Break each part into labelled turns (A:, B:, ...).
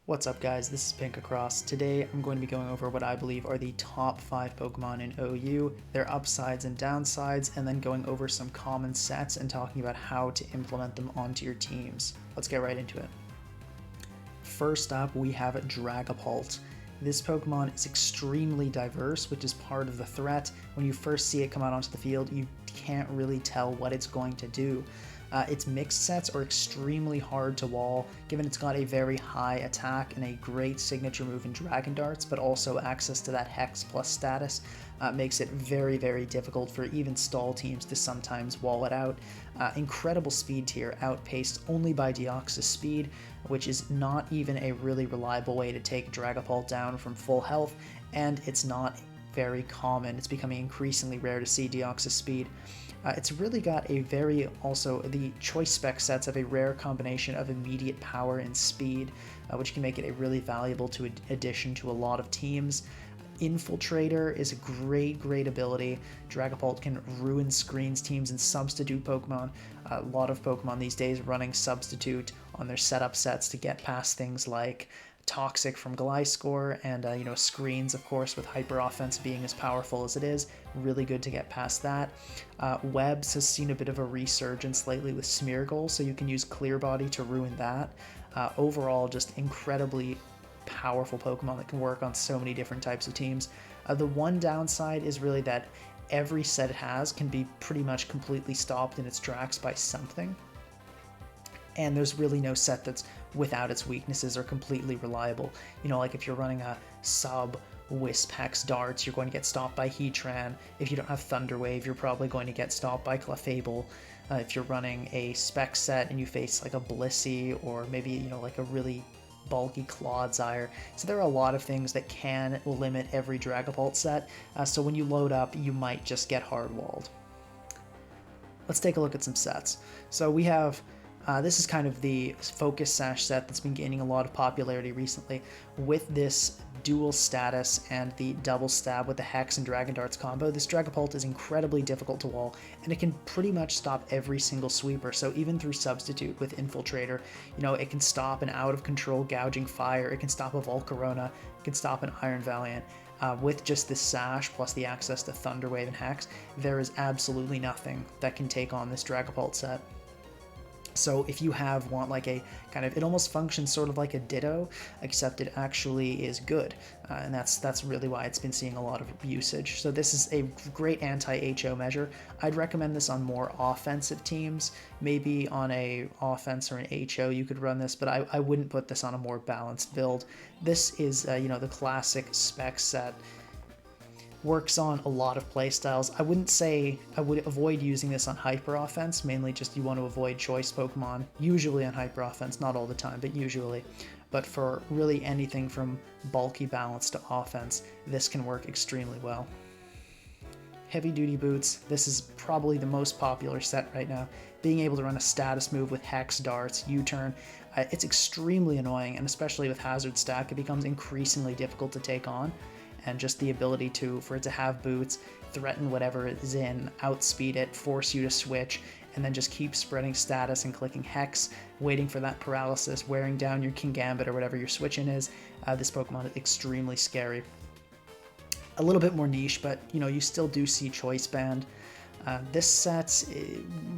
A: What's up guys, this is Pink Across. Today I'm going to be going over what I believe are the top 5 Pokemon in OU, their upsides and downsides, and then going over some common sets and talking about how to implement them onto your teams. Let's get right into it. First up we have Dragapult. This Pokemon is extremely diverse, which is part of the threat. When you first see it come out onto the field, you can't really tell what it's going to do. Its mixed sets are extremely hard to wall, given it's got a very high attack and a great signature move in Dragon Darts, but also access to that Hex Plus status makes it very, very difficult for even stall teams to sometimes wall it out. Incredible speed tier, outpaced only by Deoxys speed, which is not even a really reliable way to take Dragapult down from full health, and it's not very common. It's becoming increasingly rare to see Deoxys speed. It's really got a the choice spec sets have a rare combination of immediate power and speed, which can make it a really valuable addition to a lot of teams. Infiltrator is a great ability. Dragapult can ruin screens teams and substitute Pokemon. A lot of Pokemon these days running substitute on their setup sets to get past things like Toxic from Gliscor and screens, of course, with hyper offense being as powerful as it is. Really good to get past that. Webs has seen a bit of a resurgence lately with Smeargle, so you can use Clear Body to ruin that. Overall, just incredibly powerful Pokemon that can work on so many different types of teams. The one downside is really that every set it has can be pretty much completely stopped in its tracks by something. And there's really no set that's without its weaknesses or completely reliable. Like if you're running a sub Wisp Hex Darts, you're going to get stopped by Heatran. If you don't have Thunder Wave, you're probably going to get stopped by Clefable. If you're running a spec set and you face like a Blissey or maybe, like a really bulky Clodsire. So there are a lot of things that can limit every Dragapult set. So when you load up, you might just get hard-walled. Let's take a look at some sets. So we have this is kind of the Focus Sash set that's been gaining a lot of popularity recently. With this dual status and the double stab with the Hex and Dragon Darts combo, this Dragapult is incredibly difficult to wall, and it can pretty much stop every single sweeper. So even through Substitute with Infiltrator, it can stop an out-of-control Gouging Fire, it can stop a Volcarona, it can stop an Iron Valiant. With just this Sash plus the access to Thunder Wave and Hex, there is absolutely nothing that can take on this Dragapult set. So if you want like a kind of, it almost functions sort of like a Ditto, except it actually is good, and that's really why it's been seeing a lot of usage. So this is a great anti-HO measure. I'd recommend this on more offensive teams. Maybe on a offense or an HO you could run this, but I wouldn't put this on a more balanced build. This is the classic spec set. Works on a lot of playstyles. I wouldn't say I would avoid using this on hyper offense, mainly just you want to avoid choice Pokemon, usually on hyper offense, not all the time, but usually. But for really anything from bulky balance to offense, this can work extremely well. Heavy Duty Boots, this is probably the most popular set right now. Being able to run a status move with Hex Darts, U-turn, it's extremely annoying, and especially with Hazard Stack, it becomes increasingly difficult to take on. And just the ability for it to have boots, threaten whatever it is in, outspeed it, force you to switch, and then just keep spreading status and clicking Hex, waiting for that paralysis, wearing down your Kingambit or whatever your switch-in is. This Pokemon is extremely scary. A little bit more niche, but you still do see Choice Band. This set's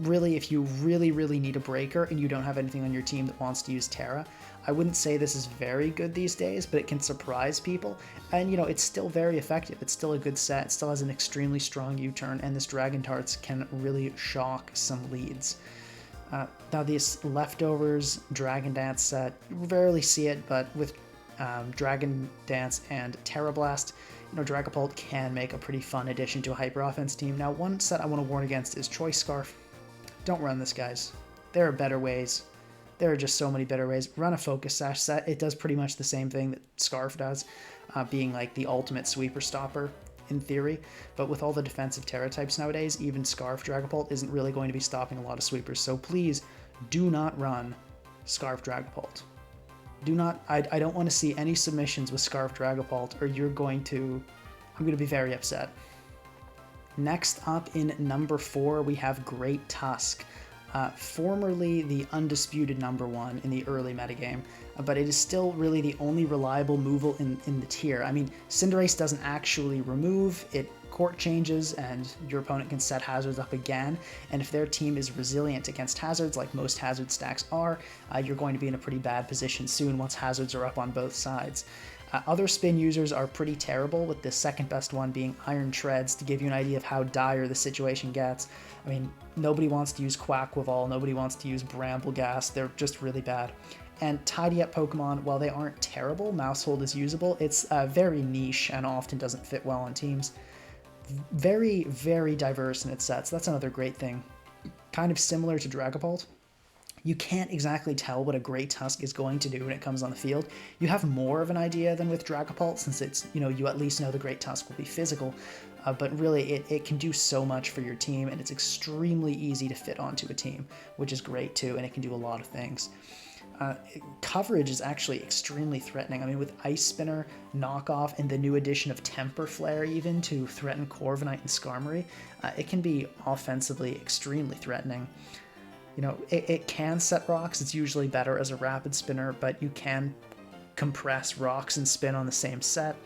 A: really, if you really need a breaker and you don't have anything on your team that wants to use Terra, I wouldn't say this is very good these days, but it can surprise people, and it's still very effective. It's still a good set, it still has an extremely strong U-turn, and this Dragon Darts can really shock some leads. Now this Leftovers Dragon Dance set, you rarely see it, but with Dragon Dance and Terra Blast, Dragapult can make a pretty fun addition to a hyper offense team. Now one set I want to warn against is Choice Scarf. Don't run this, guys. There are better ways. There are just so many better ways. Run a Focus Sash set. It does pretty much the same thing that Scarf does, being like the ultimate sweeper stopper in theory, but with all the defensive Terra types nowadays, even Scarf Dragapult isn't really going to be stopping a lot of sweepers, so please do not run Scarf Dragapult. I don't want to see any submissions with Scarf Dragapult, or I'm going to be very upset. Next up in number 4, we have Great Tusk. Formerly the undisputed #1 in the early metagame, but it is still really the only reliable moval in the tier. I mean, Cinderace doesn't actually remove, it court changes and your opponent can set hazards up again, and if their team is resilient against hazards like most hazard stacks are, you're going to be in a pretty bad position soon once hazards are up on both sides. Other spin users are pretty terrible, with the second best one being Iron Treads, to give you an idea of how dire the situation gets. I mean, nobody wants to use Quaquaval, nobody wants to use Brambleghast, they're just really bad. And Tidy Up Pokemon, while they aren't terrible, Mousehold is usable, it's very niche and often doesn't fit well on teams. Very, very diverse in its sets, that's another great thing. Kind of similar to Dragapult. You can't exactly tell what a Great Tusk is going to do when it comes on the field. You have more of an idea than with Dragapult, since it's, you at least know the Great Tusk will be physical, but really it can do so much for your team, and it's extremely easy to fit onto a team, which is great too, and it can do a lot of things. Coverage is actually extremely threatening. I mean, with Ice Spinner, Knockoff, and the new addition of Temper Flare even to threaten Corviknight and Skarmory, it can be offensively extremely threatening. It can set rocks, it's usually better as a rapid spinner, but you can compress rocks and spin on the same set.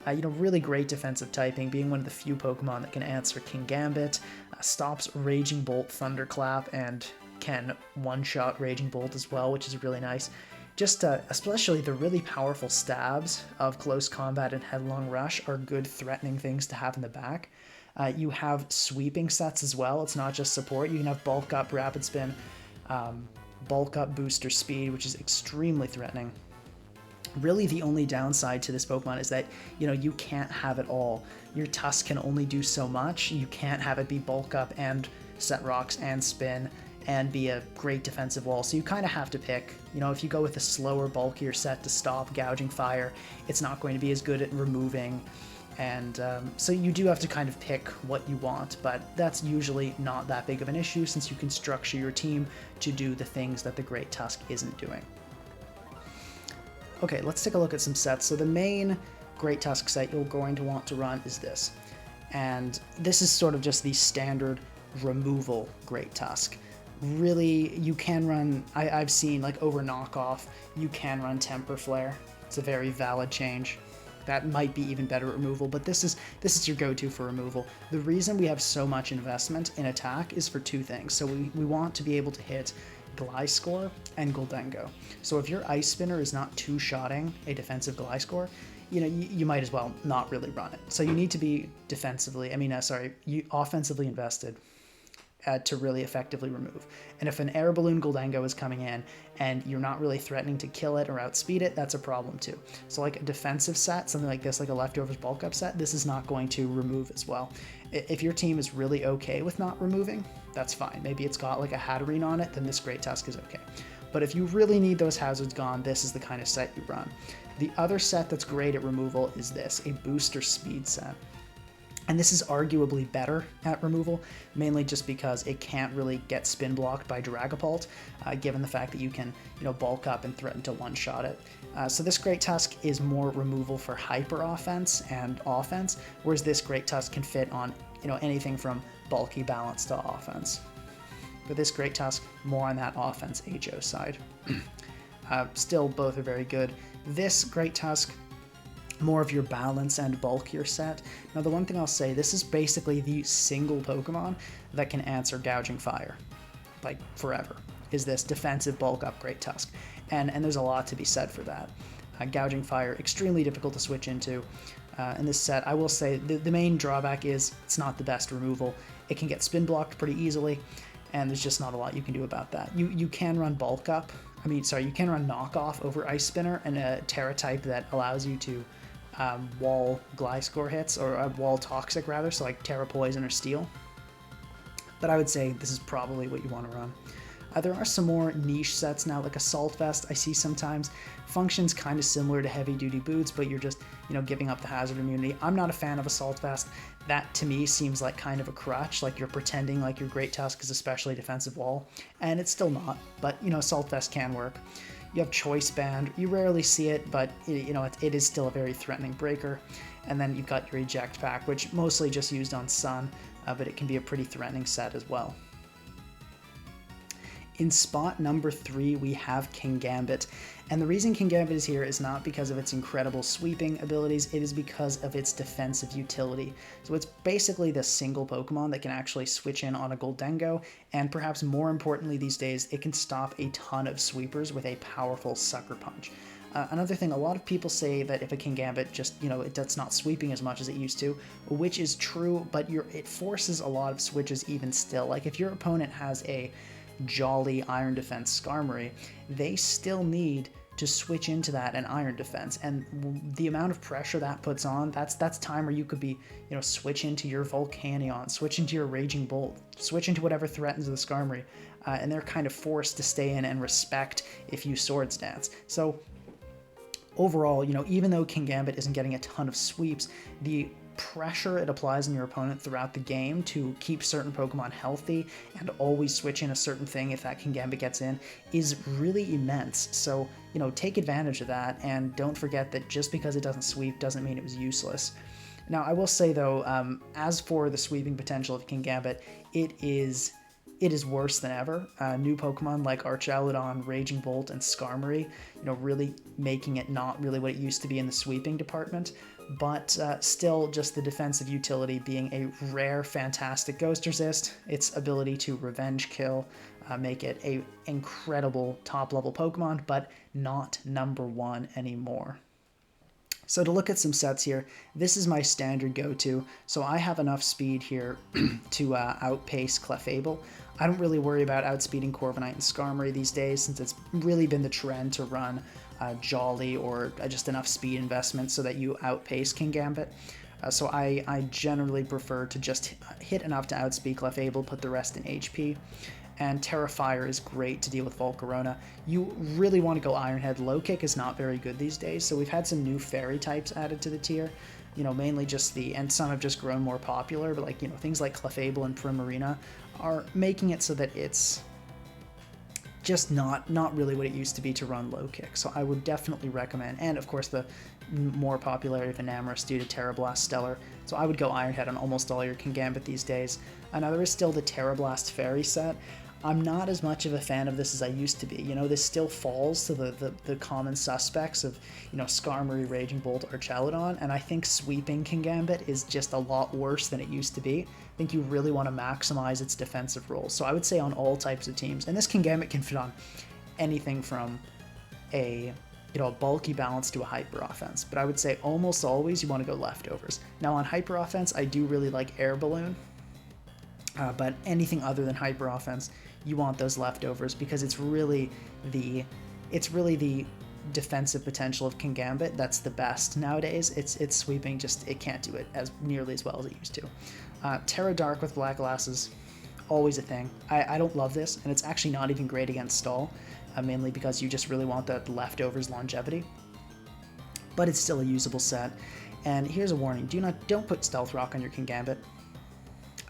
A: Really great defensive typing, being one of the few Pokemon that can answer Kingambit, stops Raging Bolt, Thunderclap, and can one-shot Raging Bolt as well, which is really nice. Just especially the really powerful stabs of Close Combat and Headlong Rush are good threatening things to have in the back. You have sweeping sets as well. It's not just support. You can have Bulk Up, Rapid Spin, Bulk Up, Booster Speed, which is extremely threatening. Really, the only downside to this Pokemon is that, you can't have it all. Your Tusk can only do so much. You can't have it be Bulk Up and set rocks and spin and be a great defensive wall. So you kind of have to pick. If you go with a slower, bulkier set to stop Gouging Fire, it's not going to be as good at removing. And so you do have to kind of pick what you want, but that's usually not that big of an issue since you can structure your team to do the things that the Great Tusk isn't doing. Okay, let's take a look at some sets. So the main Great Tusk set you're going to want to run is this. And this is sort of just the standard removal Great Tusk. Really, you can run, I've seen like over Knockoff, you can run Temper Flare. It's a very valid change. That might be even better at removal, but this is your go-to for removal. The reason we have so much investment in attack is for two things. So we want to be able to hit Gliscor and Gholdengo. So if your Ice Spinner is not two-shotting a defensive Gliscor, you might as well not really run it. So you need to be offensively invested to really effectively remove. And if an Air Balloon Gholdengo is coming in and you're not really threatening to kill it or outspeed it, that's a problem too. So like a defensive set, something like this, like a Leftovers Bulk Up set, this is not going to remove as well. If your team is really okay with not removing, that's fine. Maybe it's got like a Hatterene on it, then this Great Tusk is okay. But if you really need those hazards gone, this is the kind of set you run. The other set that's great at removal is this, a Booster Speed set. And this is arguably better at removal, mainly just because it can't really get spin blocked by Dragapult, given the fact that you can, bulk up and threaten to one-shot it. So this Great Tusk is more removal for hyper offense and offense, whereas this Great Tusk can fit on, anything from bulky balance to offense. But this Great Tusk, more on that offense HO side. Still, both are very good. This Great Tusk, more of your balance and bulkier set. Now the one thing I'll say, this is basically the single Pokemon that can answer Gouging Fire, like forever, is this defensive bulk up Great Tusk. And there's a lot to be said for that. Gouging Fire, extremely difficult to switch into. In this set, I will say the main drawback is it's not the best removal. It can get spin blocked pretty easily, and there's just not a lot you can do about that. You can run bulk up, you can run Knockoff over Ice Spinner and a Terra type that allows you to wall Gliscor hits, or wall Toxic rather, so like Terra Poison or Steel. But I would say this is probably what you want to run. There are some more niche sets now, like Assault Vest I see sometimes. Functions kind of similar to Heavy Duty Boots, but you're just, giving up the hazard immunity. I'm not a fan of Assault Vest. That to me seems like kind of a crutch, like you're pretending like your Great Tusk is especially defensive wall, and it's still not, but Assault Vest can work. You have Choice Band, you rarely see it, but it is still a very threatening breaker. And then you've got your Eject Pack, which mostly just used on Sun, but it can be a pretty threatening set as well. In spot number 3, we have Kingambit. And the reason Kingambit is here is not because of its incredible sweeping abilities, it is because of its defensive utility. So it's basically the single Pokemon that can actually switch in on a Goldengo, and perhaps more importantly these days, it can stop a ton of sweepers with a powerful Sucker Punch. Another thing, a lot of people say that if a Kingambit just, it's not sweeping as much as it used to, which is true, but it forces a lot of switches even still. Like if your opponent has a Jolly Iron Defense Skarmory, they still need to switch into that and Iron Defense, and the amount of pressure that puts on, that's time where you could be, switch into your Volcanion, switch into your Raging Bolt, switch into whatever threatens the Skarmory, and they're kind of forced to stay in and respect if you Swords Dance. So overall, even though Kingambit isn't getting a ton of sweeps, the pressure it applies on your opponent throughout the game to keep certain Pokemon healthy and always switch in a certain thing if that Kingambit gets in is really immense. So, take advantage of that, and don't forget that just because it doesn't sweep doesn't mean it was useless. Now, I will say though, as for the sweeping potential of Kingambit, it is worse than ever. New Pokemon like Archaludon, Raging Bolt, and Skarmory, really making it not really what it used to be in the sweeping department, but still just the defensive utility being a rare, fantastic Ghost Resist, its ability to Revenge Kill, make it a incredible top-level Pokemon, but not #1 anymore. So to look at some sets here, this is my standard go-to, so I have enough speed here to outpace Clefable. I don't really worry about outspeeding Corviknight and Skarmory these days, since it's really been the trend to run Jolly or just enough speed investment so that you outpace Kingambit. So I generally prefer to just hit enough to outspeed Clefable, put the rest in HP. And Terrafire is great to deal with Volcarona. You really want to go Iron Head. Low Kick is not very good these days, so we've had some new Fairy types added to the tier. Mainly just and some have just grown more popular, but things like Clefable and Primarina are making it so that it's just not really what it used to be to run Low Kick. So I would definitely recommend, and of course the more popularity of Enamorus due to Terrablast Stellar. So I would go Iron Head on almost all your Kingambit these days. Now there is still the Terrablast Fairy set. I'm not as much of a fan of this as I used to be. This still falls to the common suspects of, Skarmory, Raging Bolt, or Archaludon, and I think sweeping Kingambit is just a lot worse than it used to be. I think you really want to maximize its defensive role. So I would say on all types of teams, and this Kingambit can fit on anything from a bulky balance to a hyper offense, but I would say almost always you want to go leftovers. Now on hyper offense, I do really like Air Balloon, but anything other than hyper offense, you want those leftovers because it's really the defensive potential of Kingambit that's the best nowadays. It's sweeping, just it can't do it as nearly as well as it used to. Terra Dark with Black Glasses, always a thing. I don't love this, and it's actually not even great against Stall, mainly because you just really want that leftovers longevity. But it's still a usable set. And here's a warning: don't put Stealth Rock on your Kingambit.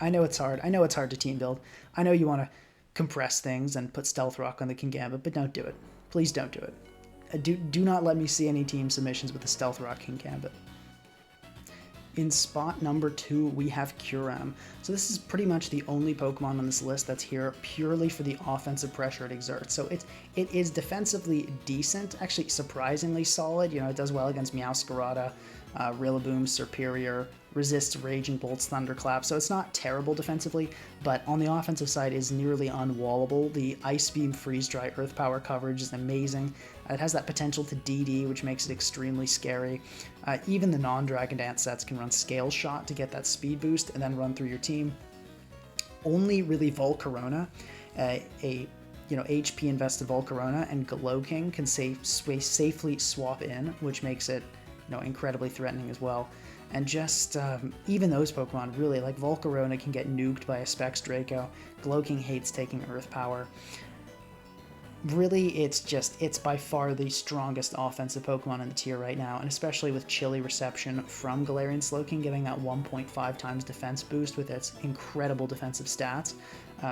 A: I know it's hard. I know it's hard to team build. I know you want to compress things and put Stealth Rock on the Kingambit, but don't do it. Please don't do it. Do not let me see any team submissions with the Stealth Rock Kingambit. In spot number 2, we have Kyurem. So this is pretty much the only Pokemon on this list that's here purely for the offensive pressure it exerts. So it is defensively decent, actually surprisingly solid. It does well against Meowscarada, Rillaboom, Serperior, resists Raging Bolt's Thunderclap, so it's not terrible defensively, but on the offensive side is nearly unwallable. The Ice Beam, Freeze Dry, Earth Power coverage is amazing. It has that potential to DD, which makes it extremely scary. Even the non-Dragon Dance sets can run Scale Shot to get that speed boost and then run through your team. Only really Volcarona, a HP invested Volcarona and Slowking can safely swap in, which makes it incredibly threatening as well. And just even those Pokemon, really, like Volcarona can get nuked by a Specs Draco. Slowking hates taking Earth Power. Really, it's by far the strongest offensive Pokemon in the tier right now, and especially with Chilly Reception from Galarian Slowking, getting that 1.5 times defense boost with its incredible defensive stats,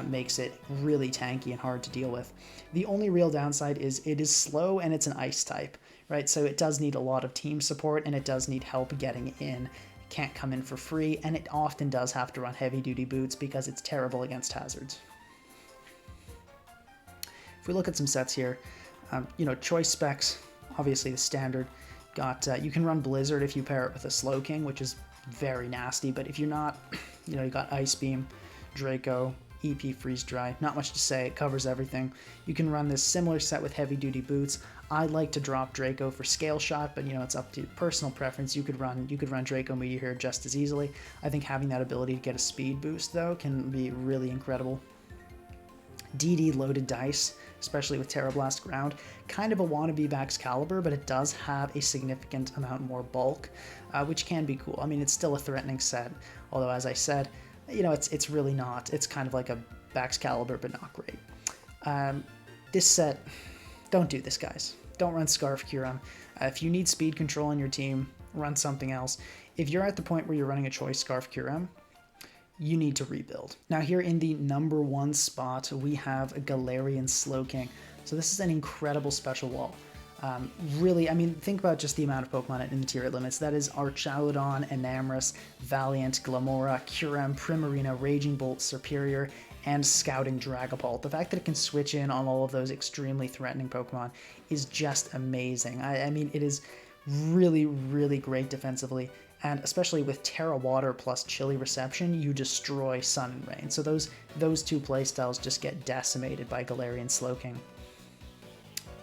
A: makes it really tanky and hard to deal with. The only real downside is it is slow and it's an Ice type. Right, so it does need a lot of team support, and it does need help getting in. It can't come in for free, and it often does have to run heavy-duty boots because it's terrible against hazards. If we look at some sets here, you know, choice specs, obviously the standard. Got you can run Blizzard if you pair it with a Slowking, which is very nasty, but if you're not, you know, you got Ice Beam, Draco, EP Freeze Dry, not much to say, it covers everything. You can run this similar set with heavy duty boots. I like to drop Draco for Scale Shot, but you know, it's up to personal preference. You could run Draco Meteor just as easily. I think having that ability to get a speed boost though can be really incredible. DD loaded dice, especially with Terra Blast Ground, kind of a wannabe Excalibur, but it does have a significant amount more bulk, which can be cool. I mean, it's still a threatening set, although as I said, you know, it's really not. It's kind of like a Excalibur, but not great. This set, don't do this, guys. Don't run Scarf Kyurem. If you need speed control on your team, run something else. If you're at the point where you're running a choice Scarf Kyurem, you need to rebuild. Now here in the #1 spot, we have a Galarian Slowking. So this is an incredible special wall. Really, I mean, think about just the amount of Pokemon in the tier it limits. That is Archaudon, Enamorus, Valiant, Glamora, Kyurem, Primarina, Raging Bolt, Superior, and Scouting Dragapult. The fact that it can switch in on all of those extremely threatening Pokemon is just amazing. I mean, it is really, really great defensively. And especially with Terra Water plus Chilly Reception, you destroy Sun and Rain. So those two playstyles just get decimated by Galarian Slowking.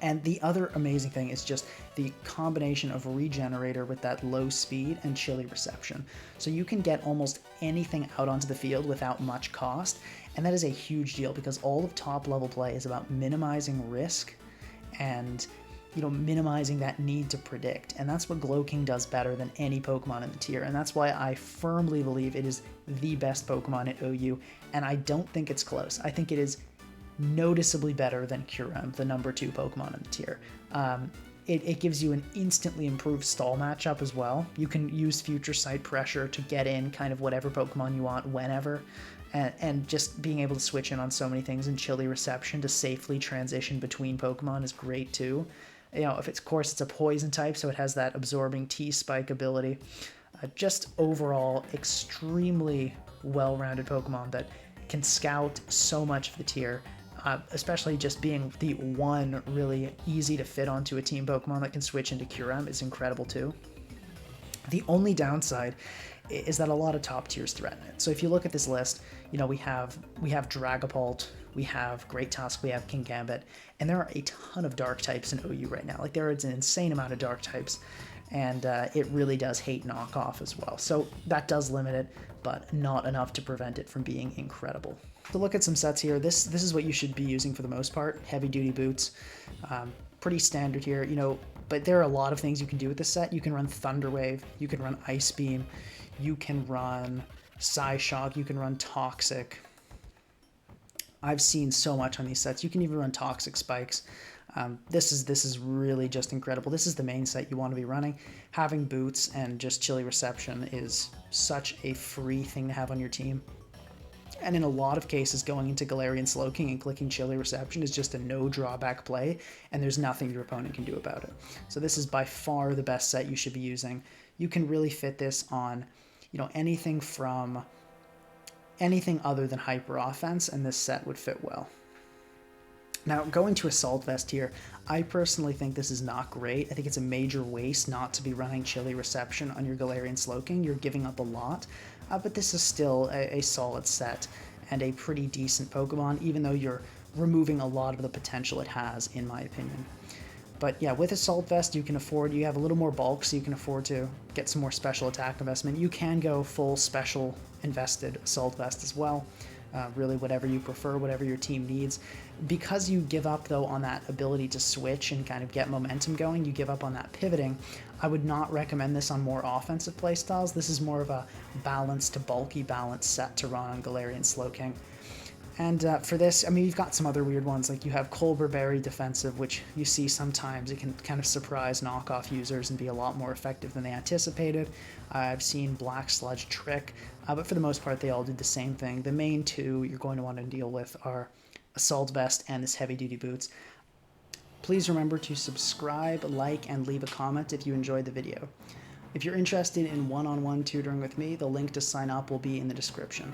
A: And the other amazing thing is just the combination of Regenerator with that low speed and Chilly Reception. So you can get almost anything out onto the field without much cost, and that is a huge deal because all of top level play is about minimizing risk and, you know, minimizing that need to predict. And that's what Glowking does better than any Pokemon in the tier, and that's why I firmly believe it is the best Pokemon at OU, and I don't think it's close. I think it is noticeably better than Kyurem, the #2 Pokemon in the tier. It gives you an instantly improved stall matchup as well. You can use Future Sight Pressure to get in kind of whatever Pokemon you want whenever, and just being able to switch in on so many things, and Chilly Reception to safely transition between Pokemon is great too. You know, of course it's a poison type, so it has that absorbing T-Spike ability. Just overall, extremely well-rounded Pokemon that can scout so much of the tier. Especially just being the one really easy to fit onto a team Pokemon that can switch into Kyurem is incredible too. The only downside is that a lot of top tiers threaten it. So if you look at this list, you know, we have Dragapult, we have Great Tusk, we have Kingambit, and there are a ton of dark types in OU right now. Like, there is an insane amount of dark types, and it really does hate knockoff as well. So that does limit it, but not enough to prevent it from being incredible. To look at some sets here, this is what you should be using for the most part. Heavy duty boots, pretty standard here, you know, but there are a lot of things you can do with this set. You can run Thunder Wave, you can run Ice Beam, you can run Psyshock, you can run Toxic. I've seen so much on these sets. You can even run Toxic Spikes. This is really just incredible. This is the main set you want to be running. Having boots and just Chilly Reception is such a free thing to have on your team. And in a lot of cases, going into Galarian Slowking and clicking Chilly Reception is just a no drawback play, and there's nothing your opponent can do about it. So this is by far the best set you should be using. You can really fit this on, you know, anything other than Hyper Offense, and this set would fit well. Now, going to Assault Vest here, I personally think this is not great. I think it's a major waste not to be running Chilly Reception on your Galarian Slowking. You're giving up a lot, but this is still a solid set and a pretty decent Pokemon, even though you're removing a lot of the potential it has, in my opinion. But yeah, with Assault Vest, you have a little more bulk, so you can afford to get some more special attack investment. You can go full special invested Assault Vest as well. Really, whatever you prefer, whatever your team needs. Because you give up, though, on that ability to switch and kind of get momentum going, you give up on that pivoting, I would not recommend this on more offensive playstyles. This is more of a balanced to bulky balance set to run on Galarian Slowking. And for this, I mean, you've got some other weird ones, like you have Colberberry defensive, which you see sometimes. It can kind of surprise knockoff users and be a lot more effective than they anticipated. I've seen Black Sludge Trick, but for the most part, they all did the same thing. The main two you're going to want to deal with are Assault Vest and this Heavy Duty Boots. Please remember to subscribe, like, and leave a comment if you enjoyed the video. If you're interested in one-on-one tutoring with me, the link to sign up will be in the description.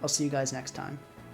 A: I'll see you guys next time.